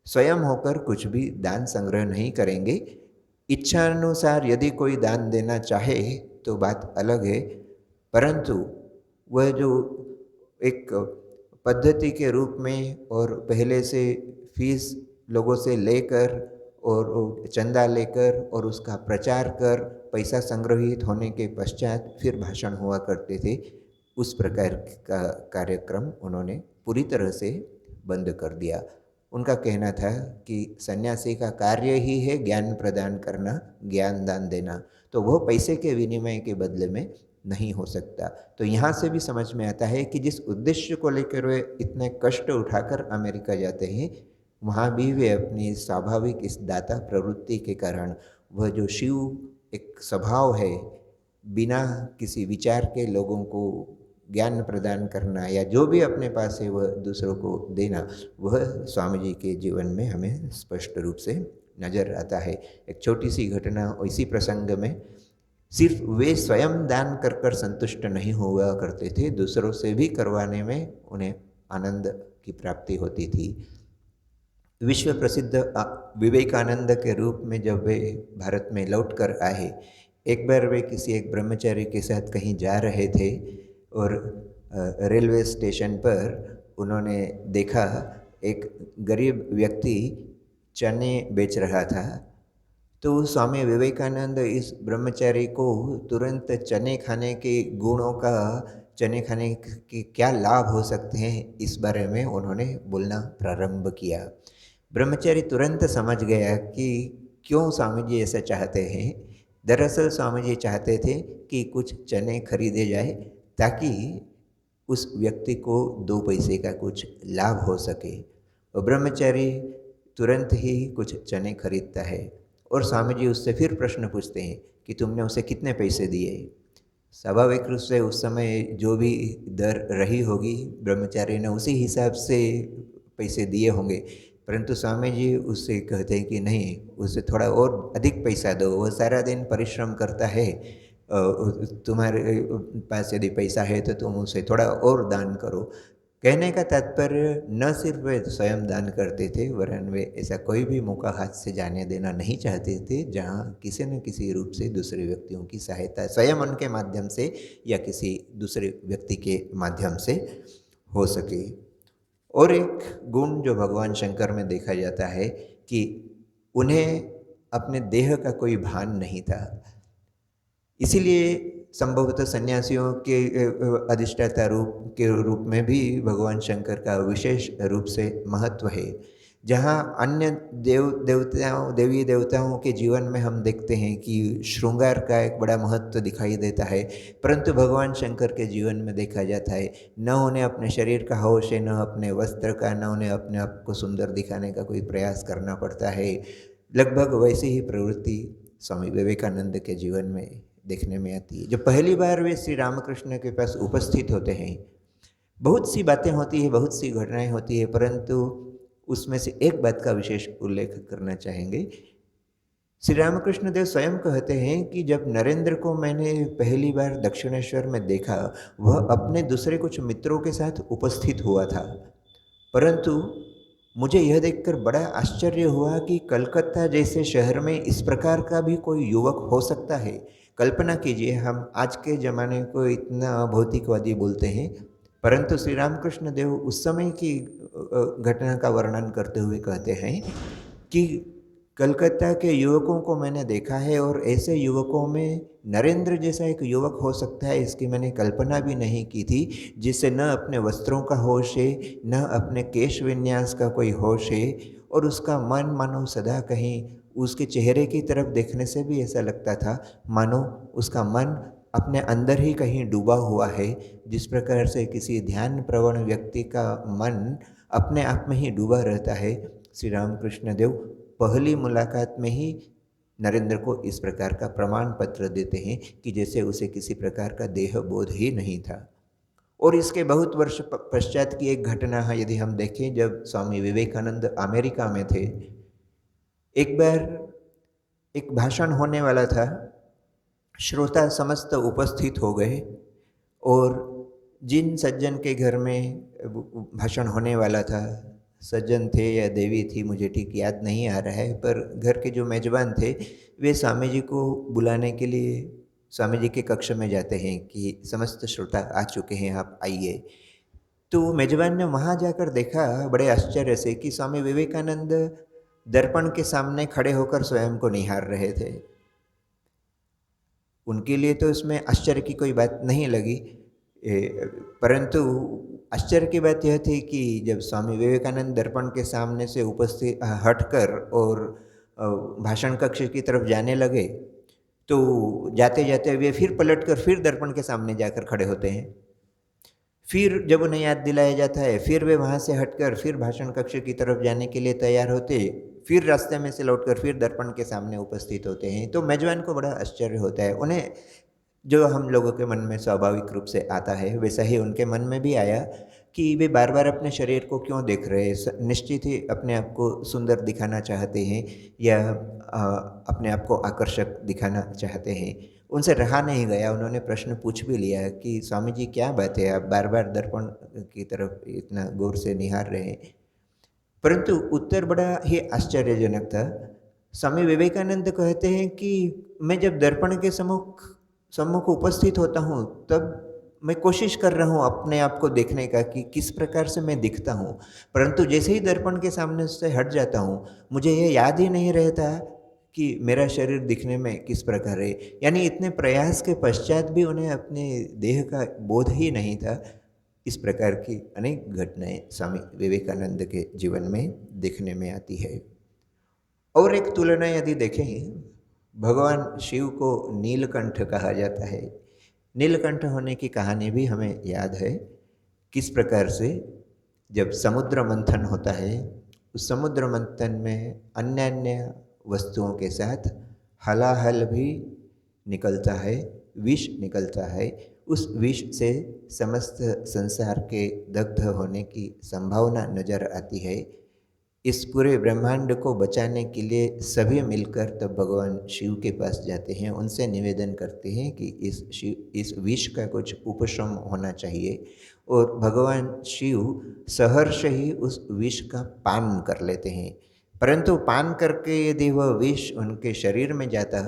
स्वयं होकर कुछ भी दान संग्रह नहीं करेंगे। इच्छानुसार यदि कोई दान देना चाहे तो बात अलग है, परंतु वह जो एक पद्धति के रूप में और पहले से फीस लोगों से लेकर और चंदा लेकर और उसका प्रचार कर पैसा संग्रहित होने के पश्चात फिर भाषण हुआ करते थे, उस प्रकार का कार्यक्रम उन्होंने पूरी तरह से बंद कर दिया। उनका कहना था कि सन्यासी का कार्य ही है ज्ञान प्रदान करना, ज्ञान दान देना, तो वह पैसे के विनिमय के बदले में नहीं हो सकता। तो यहाँ से भी समझ में आता है कि जिस उद्देश्य को लेकर वे इतने कष्ट उठाकर अमेरिका जाते हैं, वहाँ भी वे अपनी स्वाभाविक इस दाता प्रवृत्ति के कारण, वह जो शिव एक स्वभाव है, बिना किसी विचार के लोगों को ज्ञान प्रदान करना या जो भी अपने पास है वह दूसरों को देना, वह स्वामी जी के जीवन में हमें स्पष्ट रूप से नज़र आता है। एक छोटी सी घटना इसी प्रसंग में, सिर्फ वे स्वयं दान कर कर संतुष्ट नहीं हुआ करते थे, दूसरों से भी करवाने में उन्हें आनंद की प्राप्ति होती थी। विश्व प्रसिद्ध विवेकानंद के रूप में जब वे भारत में लौट कर आए, एक बार वे किसी एक ब्रह्मचारी के साथ कहीं जा रहे थे और रेलवे स्टेशन पर उन्होंने देखा एक गरीब व्यक्ति चने बेच रहा था। तो स्वामी विवेकानंद इस ब्रह्मचारी को तुरंत चने खाने के गुणों का, चने खाने के क्या लाभ हो सकते हैं, इस बारे में उन्होंने बोलना प्रारंभ किया। ब्रह्मचारी तुरंत समझ गया कि क्यों स्वामी जी ऐसा चाहते हैं। दरअसल स्वामी जी चाहते थे कि कुछ चने खरीदे जाए ताकि उस व्यक्ति को 2 पैसे का कुछ लाभ हो सके। और ब्रह्मचारी तुरंत ही कुछ चने खरीदता है और स्वामी जी उससे फिर प्रश्न पूछते हैं कि तुमने उसे कितने पैसे दिए। स्वाभाविक रूप से उस समय जो भी दर रही होगी, ब्रह्मचारी ने उसी हिसाब से पैसे दिए होंगे, परंतु स्वामी जी उससे कहते हैं कि नहीं, उससे थोड़ा और अधिक पैसा दो, वह सारा दिन परिश्रम करता है, तुम्हारे पास यदि पैसा है तो तुम उसे थोड़ा और दान करो। कहने का तात्पर्य न सिर्फ वे स्वयं दान करते थे, वरन वे ऐसा कोई भी मौका हाथ से जाने देना नहीं चाहते थे जहाँ किसी न किसी रूप से दूसरे व्यक्तियों की सहायता स्वयं उनके माध्यम से या किसी दूसरे व्यक्ति के माध्यम से हो सके। और एक गुण जो भगवान शंकर में देखा जाता है कि उन्हें अपने देह का कोई भान नहीं था। इसीलिए संभवतः सन्यासियों के अधिष्ठाता रूप के रूप में भी भगवान शंकर का विशेष रूप से महत्व है। जहाँ अन्य देवी देवताओं के जीवन में हम देखते हैं कि श्रृंगार का एक बड़ा महत्व दिखाई देता है, परंतु भगवान शंकर के जीवन में देखा जाता है न उन्हें अपने शरीर का होश है, न अपने वस्त्र का, न उन्हें अपने आप को सुंदर दिखाने का कोई प्रयास करना पड़ता है। लगभग वैसी ही प्रवृत्ति स्वामी विवेकानंद के जीवन में देखने में आती है। जब पहली बार वे श्री रामकृष्ण के पास उपस्थित होते हैं, बहुत सी बातें होती है, बहुत सी घटनाएं होती है, परंतु उसमें से एक बात का विशेष उल्लेख करना चाहेंगे। श्री रामकृष्ण देव स्वयं कहते हैं कि जब नरेंद्र को मैंने पहली बार दक्षिणेश्वर में देखा, वह अपने दूसरे कुछ मित्रों के साथ उपस्थित हुआ था, परंतु मुझे यह देखकर बड़ा आश्चर्य हुआ कि कलकत्ता जैसे शहर में इस प्रकार का भी कोई युवक हो सकता है। कल्पना कीजिए, हम आज के ज़माने को इतना भौतिकवादी बोलते हैं, परंतु श्री रामकृष्ण देव उस समय की घटना का वर्णन करते हुए कहते हैं कि कलकत्ता के युवकों को मैंने देखा है और ऐसे युवकों में नरेंद्र जैसा एक युवक हो सकता है, इसकी मैंने कल्पना भी नहीं की थी, जिसे न अपने वस्त्रों का होश है, न अपने केश विन्यास का कोई होश है, और उसका मन मानो सदा कहीं उसके चेहरे की तरफ देखने से भी ऐसा लगता था मानो उसका मन अपने अंदर ही कहीं डूबा हुआ है। जिस प्रकार से किसी ध्यान प्रवण व्यक्ति का मन अपने आप में ही डूबा रहता है, श्री रामकृष्ण देव पहली मुलाकात में ही नरेंद्र को इस प्रकार का प्रमाण पत्र देते हैं कि जैसे उसे किसी प्रकार का देह बोध ही नहीं था। और इसके बहुत वर्ष पश्चात की एक घटना है, यदि हम देखें, जब स्वामी विवेकानंद अमेरिका में थे, एक बार एक भाषण होने वाला था, श्रोता समस्त उपस्थित हो गए और जिन सज्जन के घर में भाषण होने वाला था, सज्जन थे या देवी थी मुझे ठीक याद नहीं आ रहा है, पर घर के जो मेजबान थे वे स्वामी जी को बुलाने के लिए स्वामी जी के कक्ष में जाते हैं कि समस्त श्रोता आ चुके हैं, आप आइए। तो मेजबान ने वहाँ जाकर देखा बड़े आश्चर्य से कि स्वामी विवेकानंद दर्पण के सामने खड़े होकर स्वयं को निहार रहे थे। उनके लिए तो इसमें आश्चर्य की कोई बात नहीं लगी, परंतु आश्चर्य की बात यह थी कि जब स्वामी विवेकानंद दर्पण के सामने से उपस्थित हटकर और भाषण कक्ष की तरफ जाने लगे, तो जाते जाते वे फिर पलटकर फिर दर्पण के सामने जाकर खड़े होते हैं। फिर जब उन्हें याद दिलाया जाता है, फिर वे वहाँ से हटकर फिर भाषण कक्ष की तरफ जाने के लिए तैयार होते, फिर रास्ते में से लौटकर फिर दर्पण के सामने उपस्थित होते हैं। तो मेजबान को बड़ा आश्चर्य होता है। उन्हें जो हम लोगों के मन में स्वाभाविक रूप से आता है, वैसा ही उनके मन में भी आया कि वे बार बार अपने शरीर को क्यों देख रहे हैं। निश्चित ही अपने आप को सुंदर दिखाना चाहते हैं या अपने आप को आकर्षक दिखाना चाहते हैं। उनसे रहा नहीं गया, उन्होंने प्रश्न पूछ भी लिया कि स्वामी जी क्या बात है, आप बार बार दर्पण की तरफ इतना गौर से निहार रहे हैं। परंतु उत्तर बड़ा ही आश्चर्यजनक था। स्वामी विवेकानंद कहते हैं कि मैं जब दर्पण के सम्मुख उपस्थित होता हूँ, तब मैं कोशिश कर रहा हूँ अपने आप को देखने का कि किस प्रकार से मैं दिखता हूँ, परंतु जैसे ही दर्पण के सामने से हट जाता हूँ, मुझे ये याद ही नहीं रहता कि मेरा शरीर दिखने में किस प्रकार है। यानी इतने प्रयास के पश्चात भी उन्हें अपने देह का बोध ही नहीं था। इस प्रकार की अनेक घटनाएं स्वामी विवेकानंद के जीवन में देखने में आती है। और एक तुलना यदि देखें, भगवान शिव को नीलकंठ कहा जाता है। नीलकंठ होने की कहानी भी हमें याद है, किस प्रकार से जब समुद्र मंथन होता है, उस समुद्र मंथन में अन्य अन्य वस्तुओं के साथ हलाहल भी निकलता है, विष निकलता है। उस विष से समस्त संसार के दग्ध होने की संभावना नजर आती है। इस पूरे ब्रह्मांड को बचाने के लिए सभी मिलकर तब भगवान शिव के पास जाते हैं, उनसे निवेदन करते हैं कि इस विष का कुछ उपशम होना चाहिए, और भगवान शिव सहर्ष ही उस विष का पान कर लेते हैं। परंतु पान करके यदि वह विष उनके शरीर में जाता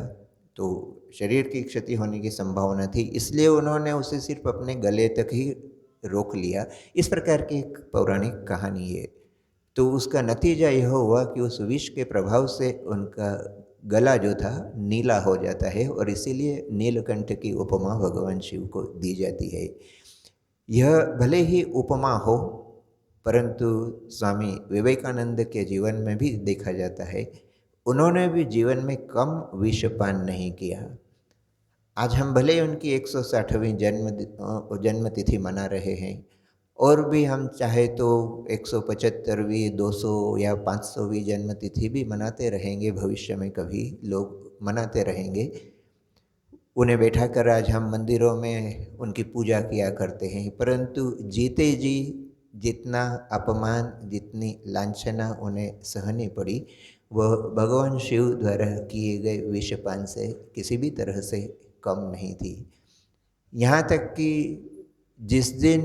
तो शरीर की क्षति होने की संभावना थी, इसलिए उन्होंने उसे सिर्फ अपने गले तक ही रोक लिया। इस प्रकार की एक पौराणिक कहानी है। तो उसका नतीजा यह हुआ कि उस विष के प्रभाव से उनका गला जो था नीला हो जाता है और इसीलिए नीलकंठ की उपमा भगवान शिव को दी जाती है। यह भले ही उपमा हो, परंतु स्वामी विवेकानंद के जीवन में भी देखा जाता है, उन्होंने भी जीवन में कम विषपान नहीं किया। आज हम भले ही उनकी 160वीं जन्म तिथि मना रहे हैं और भी हम चाहे तो 175वीं, 200 या 500वीं जन्म तिथि भी मनाते रहेंगे, भविष्य में कभी लोग मनाते रहेंगे। उन्हें बैठा कर आज हम मंदिरों में उनकी पूजा किया करते हैं, परंतु जीते जी जितना अपमान, जितनी लांछना उन्हें सहनी पड़ी, वह भगवान शिव द्वारा किए गए विषपान से किसी भी तरह से कम नहीं थी। यहाँ तक कि जिस दिन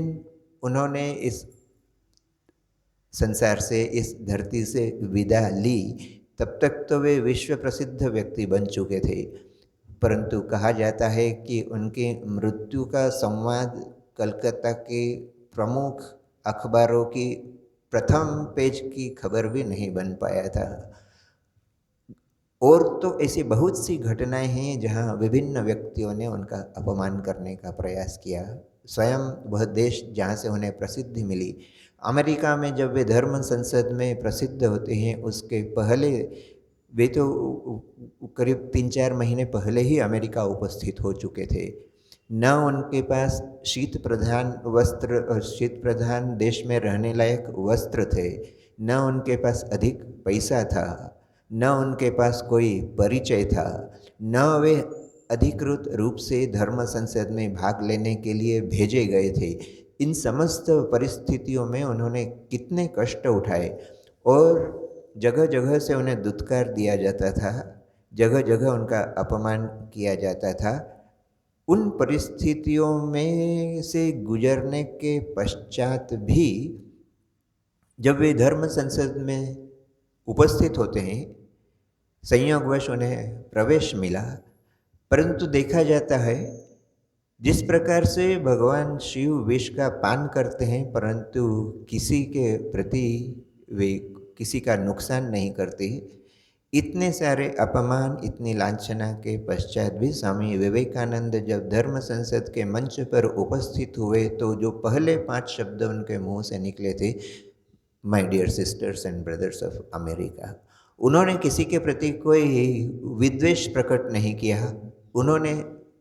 उन्होंने इस संसार से, इस धरती से विदा ली, तब तक तो वे विश्व प्रसिद्ध व्यक्ति बन चुके थे, परंतु कहा जाता है कि उनकी मृत्यु का संवाद कलकत्ता के प्रमुख अखबारों की प्रथम पेज की खबर भी नहीं बन पाया था। और तो ऐसी बहुत सी घटनाएं हैं जहां विभिन्न व्यक्तियों ने उनका अपमान करने का प्रयास किया। स्वयं वह देश जहां से उन्हें प्रसिद्धि मिली, अमेरिका में जब वे धर्म संसद में प्रसिद्ध होते हैं, उसके पहले वे तो करीब 3-4 महीने पहले ही अमेरिका उपस्थित हो चुके थे। न उनके पास शीत प्रधान वस्त्र, शीत प्रधान देश में रहने लायक वस्त्र थे, न उनके पास अधिक पैसा था, न उनके पास कोई परिचय था, न वे अधिकृत रूप से धर्म संसद में भाग लेने के लिए भेजे गए थे। इन समस्त परिस्थितियों में उन्होंने कितने कष्ट उठाए और जगह जगह से उन्हें दुत्कार दिया जाता था, जगह जगह उनका अपमान किया जाता था। उन परिस्थितियों में से गुजरने के पश्चात भी जब वे धर्म संसद में उपस्थित होते हैं, संयोगवश उन्हें प्रवेश मिला, परंतु देखा जाता है जिस प्रकार से भगवान शिव विष का पान करते हैं, परंतु किसी के प्रति वे किसी का नुकसान नहीं करते, इतने सारे अपमान, इतनी लांछना के पश्चात भी स्वामी विवेकानंद जब धर्म संसद के मंच पर उपस्थित हुए, तो जो पहले 5 शब्द उनके मुंह से निकले थे, my dear sisters and brothers of America. उन्होंने किसी के प्रति कोई विद्वेष प्रकट नहीं किया, उन्होंने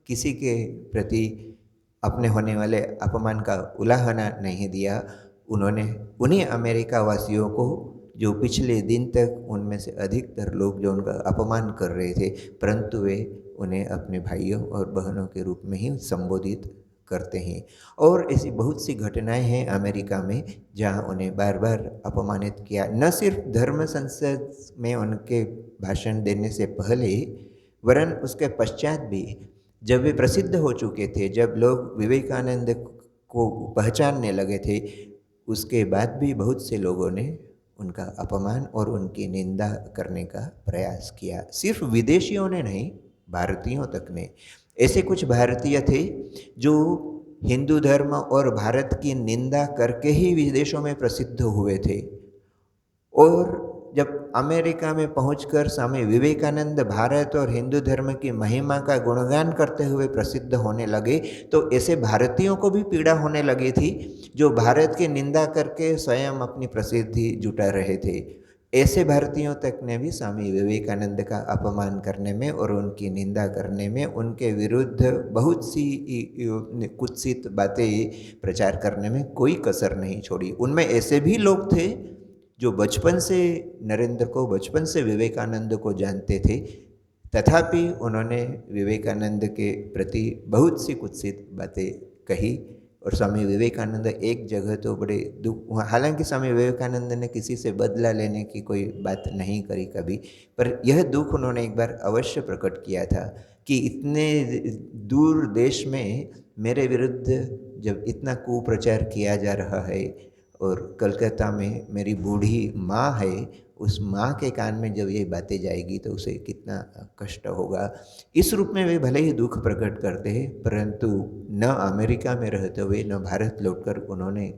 किसी के प्रति अपने होने वाले अपमान का उलाहना नहीं दिया। उन्होंने उन्हीं अमेरिका वासियों को, जो पिछले दिन तक उनमें से अधिकतर लोग जो उनका अपमान कर रहे थे, परंतु वे उन्हें अपने भाइयों और बहनों के रूप में ही संबोधित करते हैं। और ऐसी बहुत सी घटनाएं हैं अमेरिका में जहां उन्हें बार बार अपमानित किया, न सिर्फ धर्म संसद में उनके भाषण देने से पहले, वरन उसके पश्चात भी जब वे प्रसिद्ध हो चुके थे, जब लोग विवेकानंद को पहचानने लगे थे, उसके बाद भी बहुत से लोगों ने उनका अपमान और उनकी निंदा करने का प्रयास किया। सिर्फ विदेशियों ने नहीं, भारतीयों तक ने। ऐसे कुछ भारतीय थे जो हिंदू धर्म और भारत की निंदा करके ही विदेशों में प्रसिद्ध हुए थे, और जब अमेरिका में पहुंचकर स्वामी विवेकानंद भारत और हिंदू धर्म की महिमा का गुणगान करते हुए प्रसिद्ध होने लगे, तो ऐसे भारतीयों को भी पीड़ा होने लगी थी जो भारत की निंदा करके स्वयं अपनी प्रसिद्धि जुटा रहे थे। ऐसे भारतीयों तक ने भी स्वामी विवेकानंद का अपमान करने में और उनकी निंदा करने में, उनके विरुद्ध बहुत सी कुत्सित बातें प्रचार करने में कोई कसर नहीं छोड़ी। उनमें ऐसे भी लोग थे जो बचपन से नरेंद्र को, बचपन से विवेकानंद को जानते थे, तथापि उन्होंने विवेकानंद के प्रति बहुत सी कुत्सित बातें कही। और स्वामी विवेकानंद एक जगह तो बड़े दुख, हालांकि स्वामी विवेकानंद ने किसी से बदला लेने की कोई बात नहीं करी कभी, पर यह दुख उन्होंने एक बार अवश्य प्रकट किया था कि इतने दूर देश में मेरे विरुद्ध जब इतना कुप्रचार किया जा रहा है, और कलकत्ता में मेरी बूढ़ी माँ है, उस माँ के कान में जब ये बातें जाएगी तो उसे कितना कष्ट होगा। इस रूप में वे भले ही दुख प्रकट करते हैं, परंतु न अमेरिका में रहते हुए न भारत लौटकर उन्होंने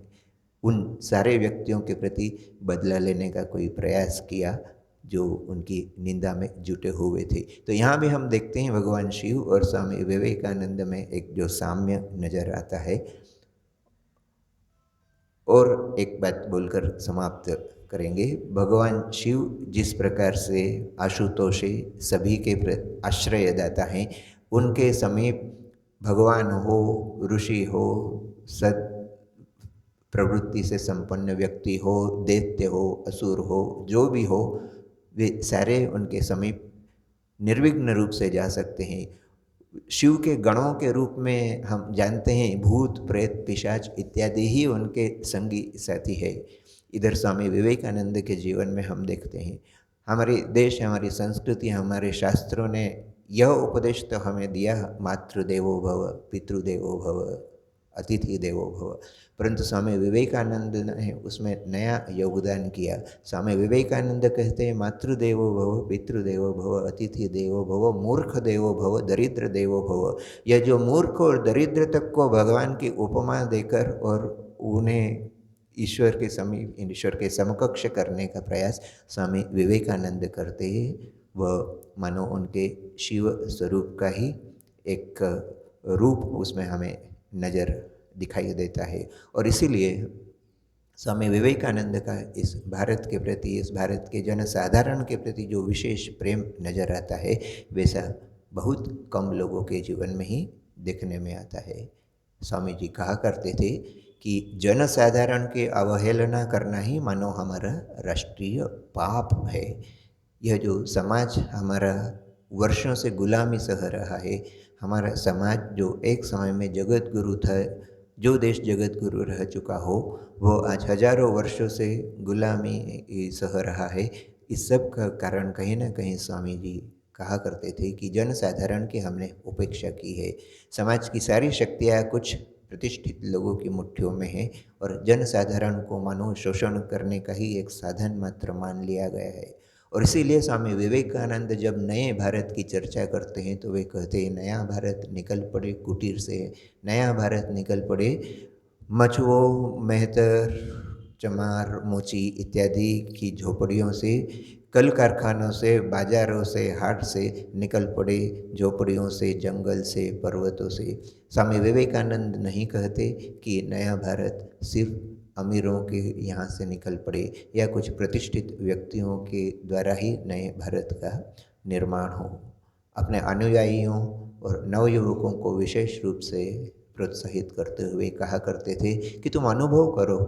उन सारे व्यक्तियों के प्रति बदला लेने का कोई प्रयास किया जो उनकी निंदा में जुटे हुए थे। तो यहाँ भी हम देखते हैं भगवान शिव और स्वामी विवेकानंद में एक जो साम्य नजर आता है। और एक बात बोलकर समाप्त करेंगे। भगवान शिव जिस प्रकार से आशुतोषी सभी के आश्रयदाता हैं, उनके समीप भगवान हो, ऋषि हो, सत प्रवृत्ति से संपन्न व्यक्ति हो, दैत्य हो, असुर हो, जो भी हो, वे सारे उनके समीप निर्विघ्न रूप से जा सकते हैं। शिव के गणों के रूप में हम जानते हैं भूत, प्रेत, पिशाच इत्यादि ही उनके संगी साथी है। इधर स्वामी विवेकानंद के जीवन में हम देखते हैं, हमारे देश, हमारी संस्कृति, हमारे शास्त्रों ने यह उपदेश तो हमें दिया, मातृदेवो भव, पितृदेवो भव, अतिथि देवो भव, परंतु स्वामी विवेकानंद ने उसमें नया योगदान किया। स्वामी विवेकानंद कहते हैं मातृदेवो भव, पितृदेवो भव, अतिथि देवो भव, मूर्ख देवो भव, दरिद्र देवो भव। यह जो मूर्ख और दरिद्र तक को भगवान की उपमा देकर और उन्हें ईश्वर के समीप, ईश्वर के समकक्ष करने का प्रयास स्वामी विवेकानंद करते हैं। वह मानो उनके शिव स्वरूप का ही एक रूप उसमें हमें नज़र दिखाई देता है। और इसीलिए स्वामी विवेकानंद का इस भारत के प्रति, इस भारत के जनसाधारण के प्रति जो विशेष प्रेम नज़र आता है, वैसा बहुत कम लोगों के जीवन में ही देखने में आता है। स्वामी जी कहा करते थे कि जनसाधारण के अवहेलना करना ही मानो हमारा राष्ट्रीय पाप है। यह जो समाज हमारा वर्षों से गुलामी सह रहा है, हमारा समाज जो एक समय में जगत गुरु था, जो देश जगत गुरु रह चुका हो, वो आज हजारों वर्षों से गुलामी सह रहा है। इस सब का कारण कहीं ना कहीं स्वामी जी कहा करते थे कि जनसाधारण की हमने उपेक्षा की है। समाज की सारी शक्तियाँ कुछ प्रतिष्ठित लोगों की मुट्ठियों में है और जनसाधारण को मानव शोषण करने का ही एक साधन मात्र मान लिया गया है। और इसीलिए स्वामी विवेकानंद जब नए भारत की चर्चा करते हैं तो वे कहते हैं नया भारत निकल पड़े कुटीर से, नया भारत निकल पड़े मछुओं, मेहतर, चमार, मोची इत्यादि की झोपड़ियों से, कल कारखानों से, बाजारों से, हाट से निकल पड़े, झोपड़ियों से, जंगल से, पर्वतों से। स्वामी विवेकानंद नहीं कहते कि नया भारत सिर्फ अमीरों के यहाँ से निकल पड़े या कुछ प्रतिष्ठित व्यक्तियों के द्वारा ही नए भारत का निर्माण हो। अपने अनुयायियों और नवयुवकों को विशेष रूप से प्रोत्साहित करते हुए कहा करते थे कि तुम अनुभव करो,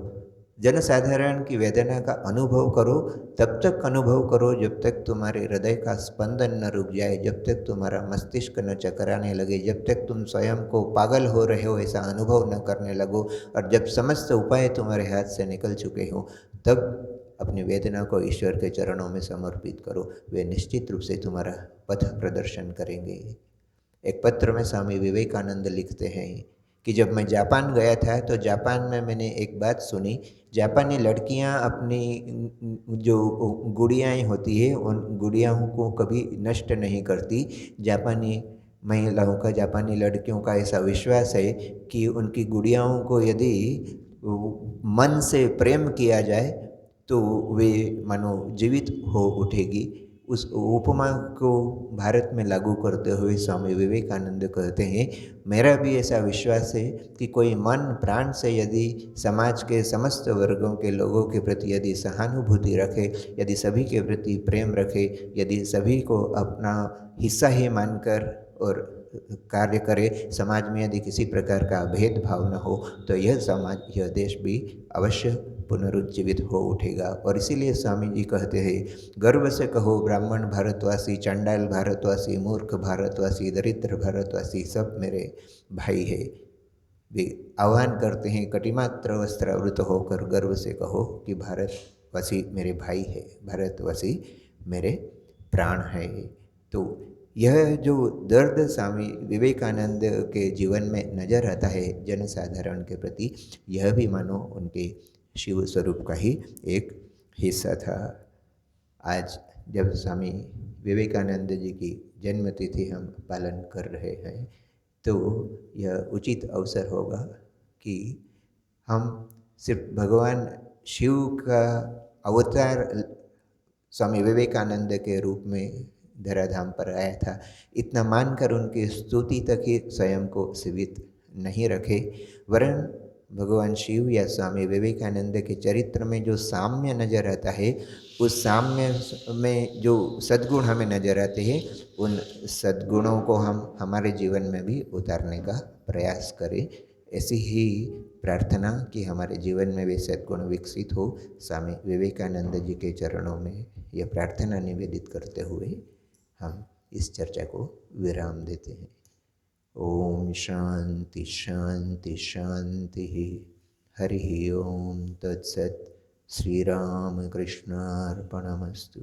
जनसाधारण की वेदना का अनुभव करो, तब तक अनुभव करो जब तक तुम्हारे हृदय का स्पंदन न रुक जाए, जब तक तुम्हारा मस्तिष्क न चकराने लगे, जब तक तुम स्वयं को पागल हो रहे हो ऐसा अनुभव न करने लगो, और जब समस्त उपाय तुम्हारे हाथ से निकल चुके हो, तब अपनी वेदना को ईश्वर के चरणों में समर्पित करो। वे निश्चित रूप से तुम्हारा पथ प्रदर्शन करेंगे। एक पत्र में स्वामी विवेकानंद लिखते हैं कि जब मैं जापान गया था तो जापान में मैंने एक बात सुनी, जापानी लड़कियां अपनी जो गुड़ियाएँ होती है उन गुड़ियाओं को कभी नष्ट नहीं करती। जापानी महिलाओं का, जापानी लड़कियों का ऐसा विश्वास है कि उनकी गुड़ियाओं को यदि मन से प्रेम किया जाए तो वे मानो जीवित हो उठेगी। उस उपमा को भारत में लागू करते हुए स्वामी विवेकानंद कहते हैं, मेरा भी ऐसा विश्वास है कि कोई मन प्राण से यदि समाज के समस्त वर्गों के लोगों के प्रति यदि सहानुभूति रखे, यदि सभी के प्रति प्रेम रखे, यदि सभी को अपना हिस्सा ही मानकर और कार्य करे, समाज में यदि किसी प्रकार का भेदभाव न हो, तो यह समाज, यह देश भी अवश्य पुनरुज्जीवित हो उठेगा। और इसीलिए स्वामी जी कहते हैं, गर्व से कहो ब्राह्मण भारतवासी, चंडाल भारतवासी, मूर्ख भारतवासी, दरिद्र भारतवासी सब मेरे भाई है। वे आह्वान करते हैं, कटिमात्र वस्त्रावृत होकर गर्व से कहो कि भारतवासी मेरे भाई है, भारतवासी मेरे प्राण है। तो यह जो दर्द स्वामी विवेकानंद के जीवन में नजर आता है जनसाधारण के प्रति, यह भी मानो उनके शिव स्वरूप का ही एक हिस्सा था। आज जब स्वामी विवेकानंद जी की जन्मतिथि हम पालन कर रहे हैं, तो यह उचित अवसर होगा कि हम सिर्फ भगवान शिव का अवतार स्वामी विवेकानंद के रूप में धराधाम पर आया था। इतना मानकर उनकी स्तुति तक ही स्वयं को सीमित नहीं रखे, वरन भगवान शिव या स्वामी विवेकानंद के चरित्र में जो साम्य नजर आता है, उस साम्य में जो सद्गुण हमें नजर आते हैं, उन सद्गुणों को हम हमारे जीवन में भी उतारने का प्रयास करें। ऐसी ही प्रार्थना कि हमारे जीवन में वे सद्गुण विकसित हो, स्वामी विवेकानंद जी के चरणों में यह प्रार्थना निवेदित करते हुए हम इस चर्चा को विराम देते हैं। ओम शांति शांति शांति। हरि ओम तत्सत। श्री राम कृष्णार्पणमस्तु।